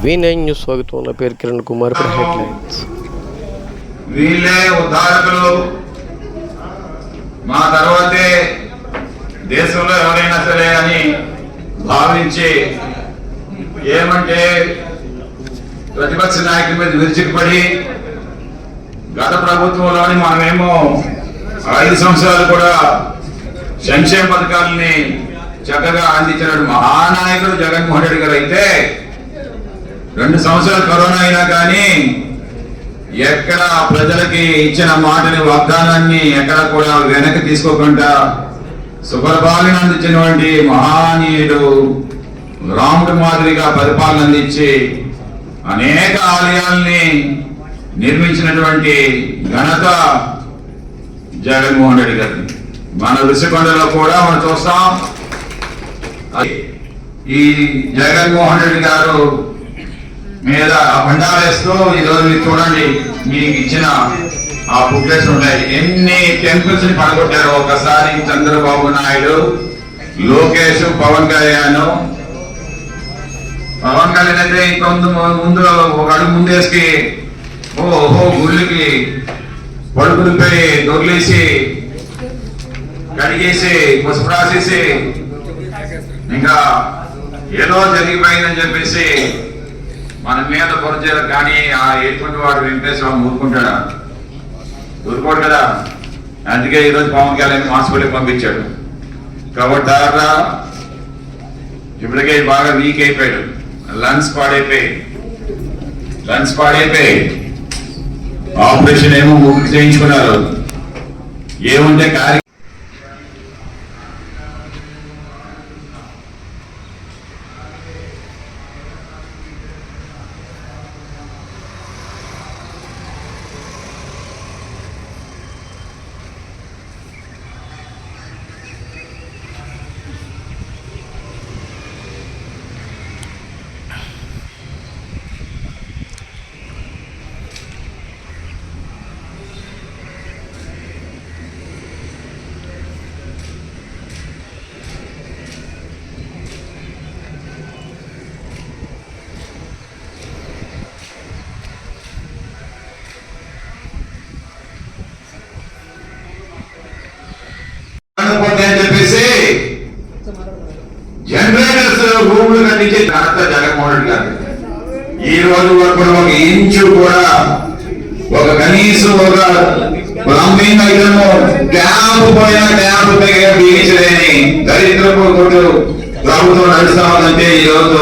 V9 news స్వాగతం. నా పేరు కిరణ్ కుమార్. హెడ్లైన్స్. వీళ్ళే ఉద్ధారకులు, మా తర్వాతే దేశంలో ఎవరైనా సరే అని భావించి ఏమంటే ప్రతిపక్ష నాయకుల మీద విరుచుకుపడి గత ప్రభుత్వంలోని మనమేమో 5 సంవత్సరాలు కూడా సంక్షేమ పథకాలని చక్కగా అందించిన మహానాయకుడు జగన్మోహన్ రెడ్డి గారు అయితే 2 సంవత్సరాలు కరోనా అయినా కానీ ఎక్కడ ప్రజలకి ఇచ్చిన మాటని వాగ్దానాన్ని ఎక్కడ కూడా వెనక్కి తీసుకోకుండా సుపరిపాలన అందించినటువంటి మహానీయుడు రాముడి మాదిరిగా పరిపాలన అందించి అనేక ఆలయాల్ని నిర్మించినటువంటి ఘనత జగన్మోహన్ రెడ్డి గారిని మన ఋషికొండలో కూడా మనం చూస్తాం. ఈ జగన్మోహన్ రెడ్డి గారు మీద బండాలేస్తూ ఈరోజు మీరు చూడండి, మీకు ఇచ్చిన ఆ బుక్లెట్స్ ఉంటాయి. ఎన్ని టెంపుల్స్ ని పడగొట్టారు ఒకసారి చంద్రబాబు నాయుడు, లోకేష్, పవన్ కళ్యాణ్ అయితే ఇంకొంత ముందు ఒక అడుగు ముందేసి ఓహో గుళ్ళకి పడుకునిపై దొర్లేసి కడిగేసి పసుపు రాసేసి ఇంకా ఏదో జరిగిపోయిందని చెప్పేసి మన మీద పొరచేరు. కానీ ఆ ఎటువంటి వాడు వెంకటేశ్వరం ఊరుకుంటాడా? ఊరుకోడు కదా. అందుకే ఈరోజు పవన్ కళ్యాణ్ హాస్పిటల్కి పంపించాడు. కాబట్టి ఇప్పటికే బాగా వీక్ అయిపోయాడు, లంగ్స్ పాడైపోయి ఆపరేషన్ ఏమో చేయించుకున్నారు. ఏముంటే కార్య అని చెప్పేసి జనరేటర్స్ రూములు కట్టించే ఘనత జగన్మోహన్ రెడ్డి గారు. ఈ రోజు వరకు ఒక ఇంచు కూడా ఒక కనీసం ఒక ప్లంబింగ్ ఐటమ్ ట్యాప్ పోయినా ట్యాప్ బిగించలేని దరిద్రపు ప్రభుత్వం నడుస్తా ఉందంటే ఈ రోజు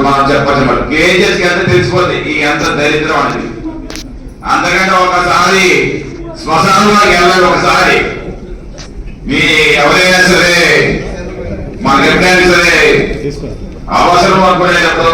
మనం చెప్పచ్చు. కేజెస్ ఎంత తెలిసిపోతుంది ఈ ఎంత దరిద్రం అనేది. అంతకంటే ఒకసారి శ్మశానంలోకి వెళ్ళాలి. ఒకసారి మీ ఎవరైనా సరే మనకి ఎప్పుడైనా సరే అవసరం అనుకునేటప్పుడు